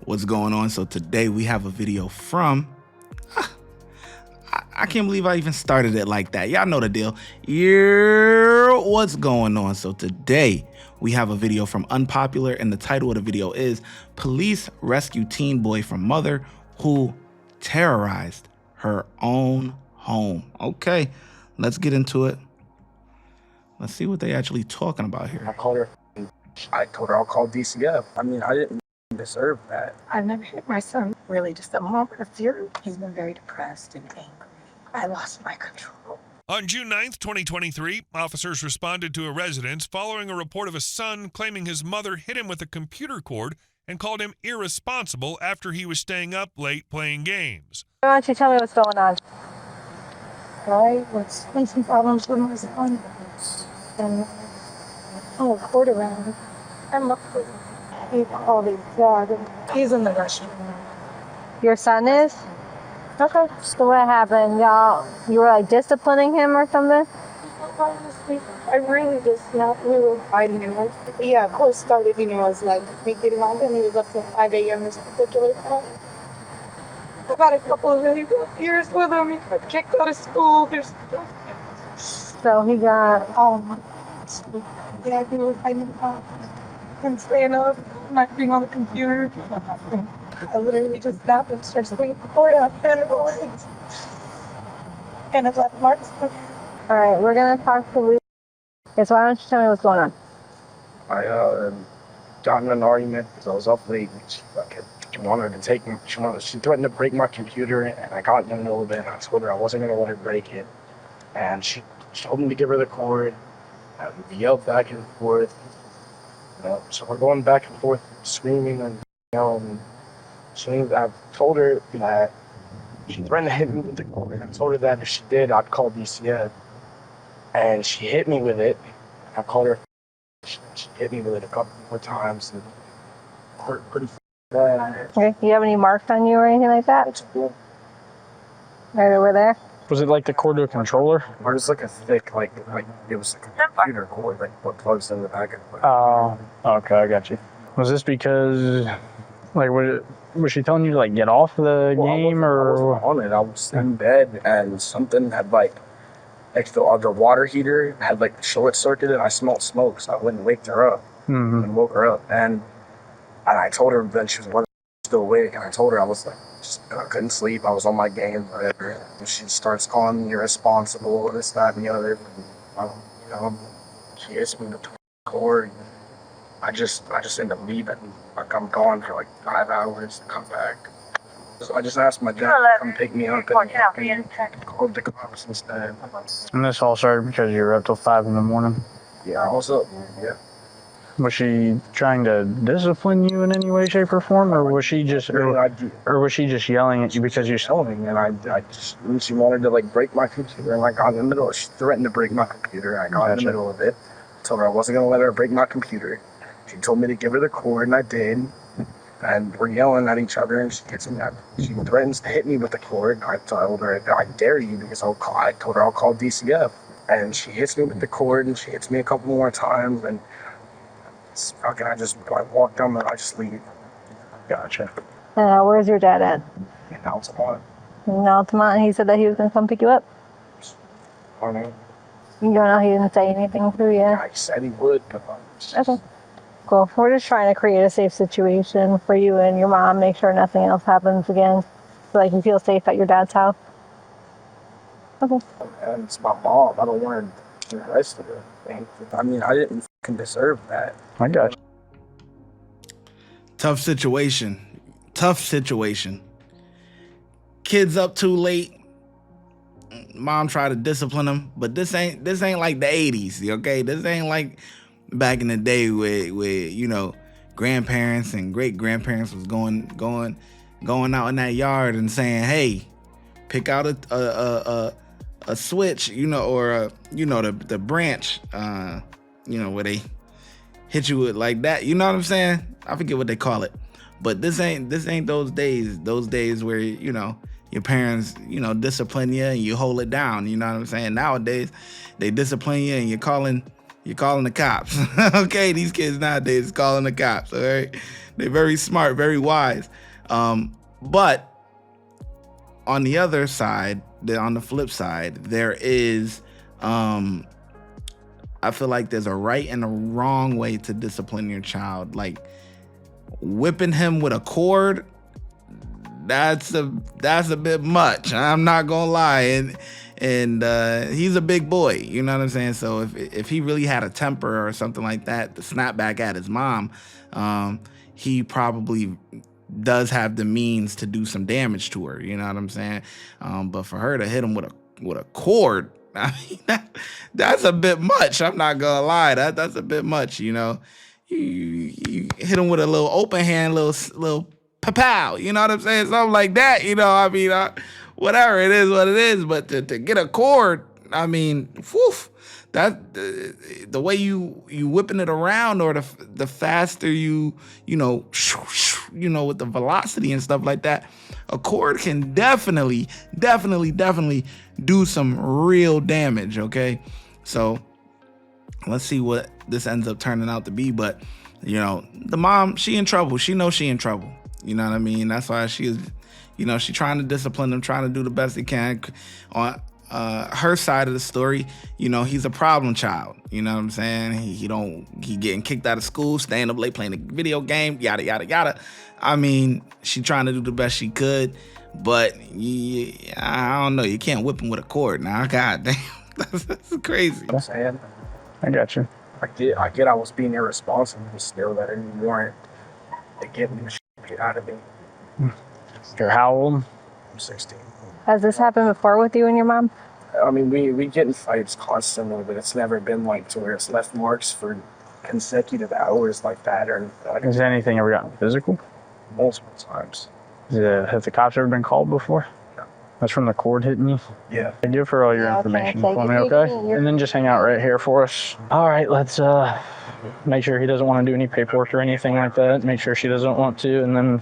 What's going on? So today we have a video from, I can't believe I even started it like that. Y'all know the deal. Yeah, what's going on? So today we have a video from Unpopular, and the title of the video is Police Rescue Teen Boy from Mother Who Terrorized Her Own Home. Okay, let's get into it. Let's see what they actually talking about here. I told her I'll call DCF. I mean, I didn't deserve that. I've never hit my son. Really, just a moment of fear. He's been very depressed and angry. I lost my control. On June 9th, 2023, officers responded to a residence following a report of a son claiming his mother hit him with a computer cord and called him irresponsible after he was staying up late playing games. Why don't you tell me what's going on? I was having some problems with my son. And a cord around. I'm lucky. He called his dad. He's in the restroom. Your son is? Okay. So what happened? You were like disciplining him or something? Honestly, I really just, we were fighting and yeah, of course started, as like me getting on him. He was up till 5 a.m. this particular time. I've had a couple of really rough years with him. He got kicked out of school. So he got, yeah, he was fighting and staying up, not being on the computer. I literally just stopped and started swinging the cord out and it left marks. all right, we're going to talk to Luke. Okay, so why don't you tell me what's going on? I got in an argument because I was up late. She wanted to take me. She threatened to break my computer, and I got in the middle of it. And I told her I wasn't going to let her break it, and she told me to give her the cord. And we yelled back and forth. So we're going back and forth, screaming and yelling. I've told her that she threatened to hit me with the cord. I told her that if she did, I'd call DCF. And she hit me with it. I called her. She hit me with it a couple more times and hurt pretty bad. Okay, do you have any marks on you or anything like that? Cool. Right over there? Was it like the cord to a controller? Or just like a thick, like it was like a computer cord, like what plugs in the back of it. Oh, okay, I got you. Was this because, like, was she telling you to like get off the game or? I wasn't on it. I was in bed and something had like the water heater had like short circuited. And I smelled smoke, so I went and waked her up and woke her up. And I told her then she was still awake, and I told her I was like, I couldn't sleep. I was on my game, whatever. And she starts calling me irresponsible, this, that, and the other. And, she hits me with the cord. I just end up leaving. Like I'm gone for like 5 hours to come back. So I just asked my dad to come pick me up and called the cops instead. And this all started because you were up till 5 in the morning. Yeah, I was up. Yeah. Was she trying to discipline you in any way, shape, or form, or was she just, or was she just yelling at you because you're selling? And and she wanted to like break my computer, and I got in the middle. She threatened to break my computer. I got in the middle of it. Told her I wasn't gonna let her break my computer. She told me to give her the cord, and I did. And we're yelling at each other, and she threatens to hit me with the cord. I told her, I dare you, because I told her I'll call DCF. And she hits me with the cord, and she hits me a couple more times, and I walk down and I just leave. Gotcha. Where's your dad at? In Altamont. In Altamont, he said that he was going to come pick you up? I don't know. You don't know, he didn't say anything to you? Yeah, he said he would, but okay. Cool. We're just trying to create a safe situation for you and your mom, make sure nothing else happens again, so like you feel safe at your dad's house. Okay. And it's my mom. I don't want her to be arrested or anything. I mean, I didn't deserve that. I got you. Tough situation. Kids up too late. Mom tried to discipline them, but this ain't like the 80s, okay? This ain't like back in the day where grandparents and great grandparents was going out in that yard and saying, hey, pick out a switch, or the branch, where they hit you with like that. You know what I'm saying? I forget what they call it. But this ain't those days where, your parents, discipline you and you hold it down. You know what I'm saying? Nowadays, they discipline you and you're calling you're calling the cops. Okay, these kids nowadays is calling the cops. All right, they're very smart, very wise. But on the other side, on the flip side, there is, I feel like there's a right and a wrong way to discipline your child. Like whipping him with a cord, that's a bit much. I'm not gonna lie, and he's a big boy. You know what I'm saying? So if he really had a temper or something like that to snap back at his mom, he probably does have the means to do some damage to her. You know what I'm saying? But for her to hit him with a cord, I mean, that's a bit much. I'm not gonna lie. That's a bit much. You know, you hit him with a little open hand, little pow. You know what I'm saying? Something like that. You know, I mean, whatever it is, what it is. But to get a cord, I mean, whew, that the way you whipping it around, or the faster you know with the velocity and stuff like that, a cord can definitely do some real damage. Okay, so let's see what this ends up turning out to be. But you know, the mom, she in trouble. She knows she in trouble. You know what I mean? That's why she's trying to discipline him, trying to do the best he can. On her side of the story, you know, he's a problem child. You know what I'm saying? He getting kicked out of school, staying up late playing a video game, yada yada yada. I mean, she trying to do the best she could, but I don't know. You can't whip him with a cord now. God damn, that's crazy. I'm saying, I got you. I get I was being irresponsible still, that I didn't warrant to get me shit out of me. You're how old? I'm 16. Has this happened before with you and your mom? I mean, we get in fights constantly, but it's never been like to where it's left marks for consecutive hours like that, or Has anything ever gotten physical? multiple times. Have the cops ever been called before? No. That's from the cord hitting you? Yeah. Thank you for all your Yeah, okay, information thank for me, you. okay? And then just hang out right here for us. All right, let's make sure he doesn't want to do any paperwork or anything like that. Make sure she doesn't want to, and then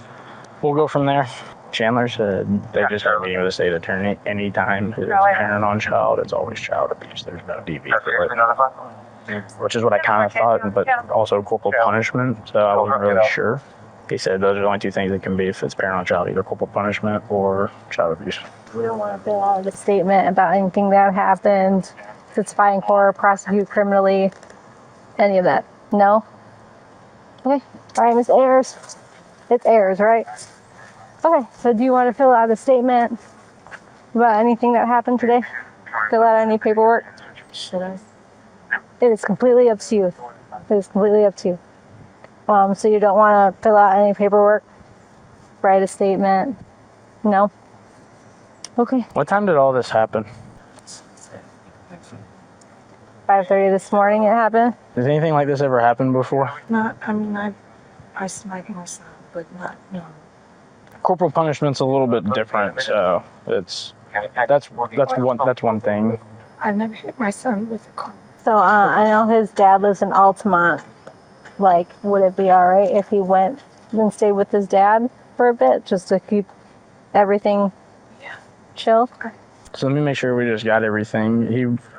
we'll go from there. Chandler said they just had a meeting with the state attorney. Anytime it's parent on child, it's always child abuse. There's no DV for it. Which is what I kind of thought, but also corporal punishment, so I wasn't really sure. He said those are the only two things that can be if it's parent on child, either corporal punishment or child abuse. We don't want to fill out a statement about anything that happened, testify in court, prosecute criminally, any of that. No? Okay. All right, Miss Ayers. It's Ayers, right? Okay, so do you want to fill out a statement about anything that happened today? Fill out any paperwork? Should I? It is completely up to you. It is completely up to you. So you don't want to fill out any paperwork? Write a statement? No? Okay. What time did all this happen? 5:30 this morning it happened? Has anything like this ever happened before? Not, I mean, I smacked my son, but not, no. Corporal punishment's a little bit different, so that's one thing. I've never hit my son with a car. So I know his dad lives in Altamont. Like, would it be all right if he went and stayed with his dad for a bit just to keep everything chill? So let me make sure we just got everything.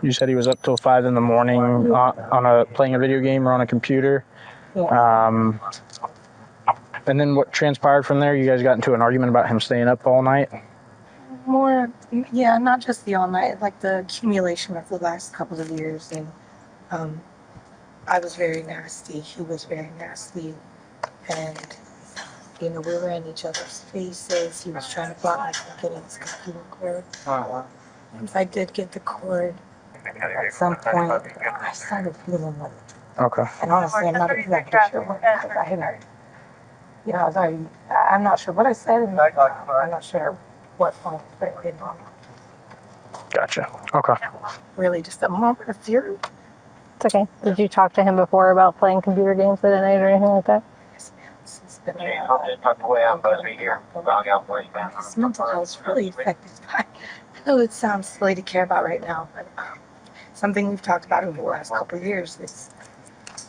You said he was up till 5 in the morning on playing a video game or on a computer. Yeah. And then what transpired from there? You guys got into an argument about him staying up all night? More, yeah, not just the all night, like the accumulation of the last couple of years. And I was very nasty. He was very nasty. And, you know, we were in each other's faces. He was trying to block me from getting his computer cord. Once I did get the cord, at some point, I started feeling like, Okay. and honestly, I'm not exactly sure what, because I hadn't, you know, I'm not sure what I said, and I'm not sure what point I did. Gotcha. Okay. Really just a moment of fury. It's okay. Did you talk to him before about playing computer games at night or anything like that? Yes, ma'am. It's been his mental health is really affected by, I know it sounds silly to care about right now, but something we've talked about over the last couple of years is,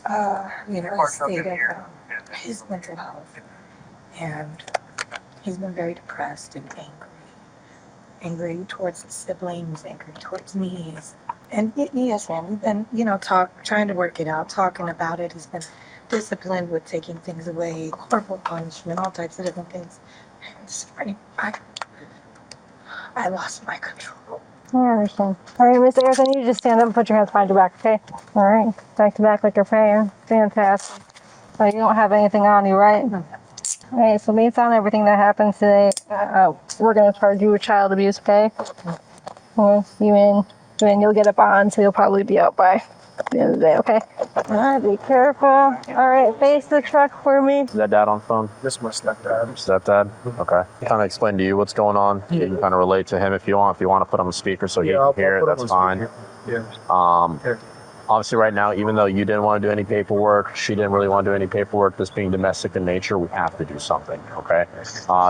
you know, his state of his mental health. And he's been very depressed and angry. Angry towards his siblings, angry towards me. He's And yes, ma'am. We've been, trying to work it out, talking about it. He's been disciplined with taking things away, corporal punishment, all types of different things. I lost my control. I understand. All right, Miss Ayers, I need you to stand up and put your hands behind your back, okay? All right, back to back like you're praying. Fantastic. So you don't have anything on you, right? All right, so based on everything that happened today, we're going to charge you with child abuse, okay? You'll get a bond, so you'll probably be out by the end of the day, okay? All right, be careful. All right, face the truck for me. Is that dad on the phone? This is my stepdad. Stepdad? Okay. Kind of explain to you what's going on. You can kind of relate to him if you want. If you want to put him on speaker so he can hear it, that's fine. Yeah. Obviously right now, even though you didn't want to do any paperwork, she didn't really want to do any paperwork, this being domestic in nature, we have to do something, okay?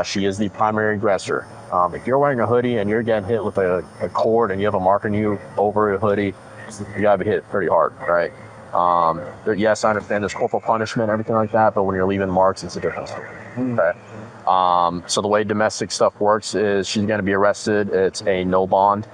She is the primary aggressor. If you're wearing a hoodie and you're getting hit with a cord and you have a mark on you over your hoodie, you gotta be hit pretty hard, right? Yes, I understand there's corporal punishment, everything like that, but when you're leaving marks, it's a different story, okay? So the way domestic stuff works is she's gonna be arrested. It's a no bond.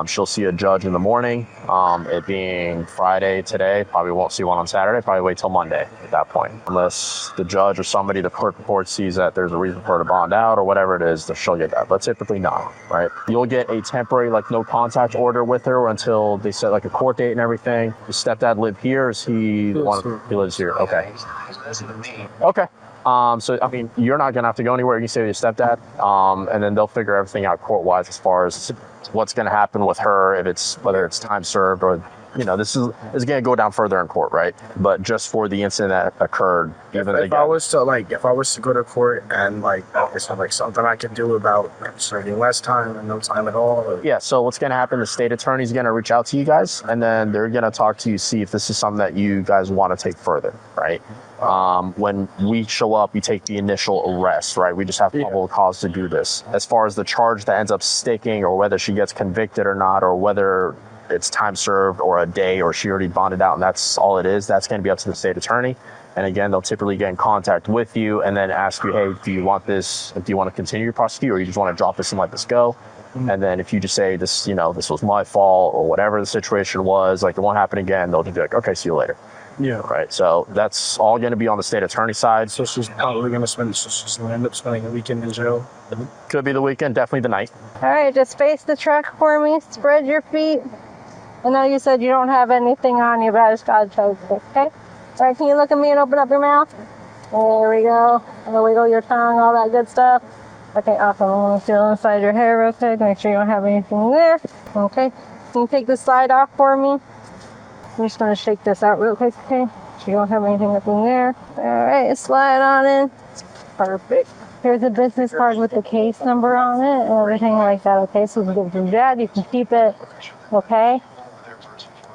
She'll see a judge in the morning. It being Friday today, probably won't see one on Saturday, probably wait till Monday at that point. Unless the judge or somebody, the clerk of court sees that there's a reason for her to bond out or whatever it is, she'll get that. But typically not, right? You'll get a temporary, no contact order with her until they set a court date and everything. Does stepdad live here? Or is he the one? He lives here, okay. Okay. So, I mean, you're not going to have to go anywhere. You can stay with your stepdad, and then they'll figure everything out court-wise as far as what's going to happen with her, whether it's time served or, this is going to go down further in court, right? But just for the incident that occurred, if I was to go to court and it's something I can do about serving less time and no time at all. Yeah. So what's going to happen? The state attorney's going to reach out to you guys, and then they're going to talk to you, see if this is something that you guys want to take further, right? When we show up, we take the initial arrest, right? We just have probable cause to do this. As far as the charge that ends up sticking or whether she gets convicted or not, or whether it's time served or a day or she already bonded out and that's all it is, that's going to be up to the state attorney. And again, they'll typically get in contact with you and then ask you, hey, do you want this? Do you want to continue to prosecute or you just want to drop this and let this go? And then if you just say this, this was my fault or whatever the situation was, it won't happen again, they'll just be like, okay, see you later. Yeah. Right. So that's all going to be on the state attorney side. So she's probably going to end up spending a weekend in jail. Could be the weekend, definitely the night. All right, just face the truck for me. Spread your feet. I know you said you don't have anything on you, but I just got to tell you, okay? All right, can you look at me and open up your mouth? There we go. And then wiggle your tongue, all that good stuff. Okay, awesome. I'm going to feel inside your hair real quick. Make sure you don't have anything there. Okay. Can you take the slide off for me? I'm just going to shake this out real quick, okay? So you don't have anything up in there. All right, slide on in. Perfect. Here's a business card with the case number on it and everything like that, okay? So we can give it to Dad. You can keep it, okay?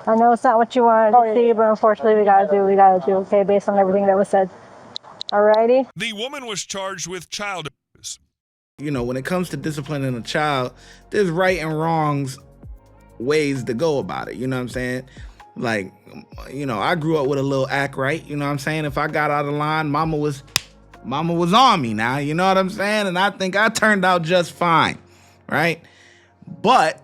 I know it's not what you wanted to see, but unfortunately we got to do what we got to do, okay? Based on everything that was said. Alrighty? The woman was charged with child abuse. When it comes to disciplining a child, there's right and wrongs ways to go about it. You know what I'm saying? I grew up with a little act right. You know what I'm saying? If I got out of line, mama was on me now. You know what I'm saying? And I think I turned out just fine, right? But,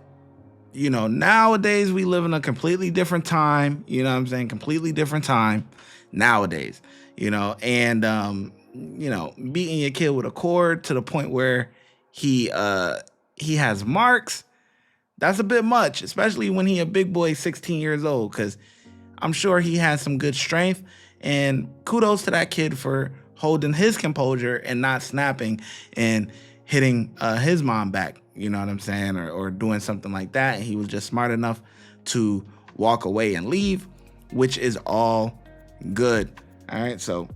nowadays we live in a completely different time. You know what I'm saying? Completely different time nowadays, and, beating your kid with a cord to the point where he has marks. That's a bit much, especially when he a big boy, 16 years old, because I'm sure he has some good strength. And kudos to that kid for holding his composure and not snapping and hitting his mom back, you know what I'm saying, or doing something like that. And he was just smart enough to walk away and leave, which is all good. All right, so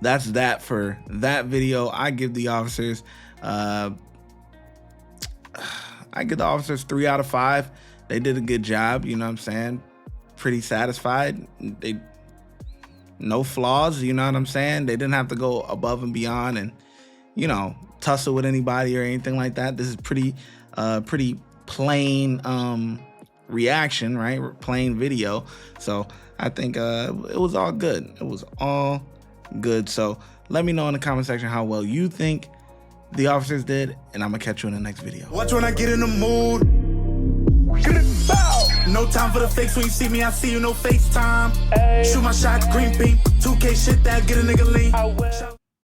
that's that for that video. I give the officers 3 out of 5. They did a good job, you know what I'm saying? Pretty satisfied. No flaws, you know what I'm saying? They didn't have to go above and beyond and, tussle with anybody or anything like that. This is pretty plain reaction, right? Plain video. So I think it was all good. It was all good. So let me know in the comment section how well you think the officers did, and I'm gonna catch you in the next video. Watch when I get in the mood. Bow. No time for the fakes. When you see me, I see you, no FaceTime. Shoot my shot, green beam. 2K shit that get a nigga lean.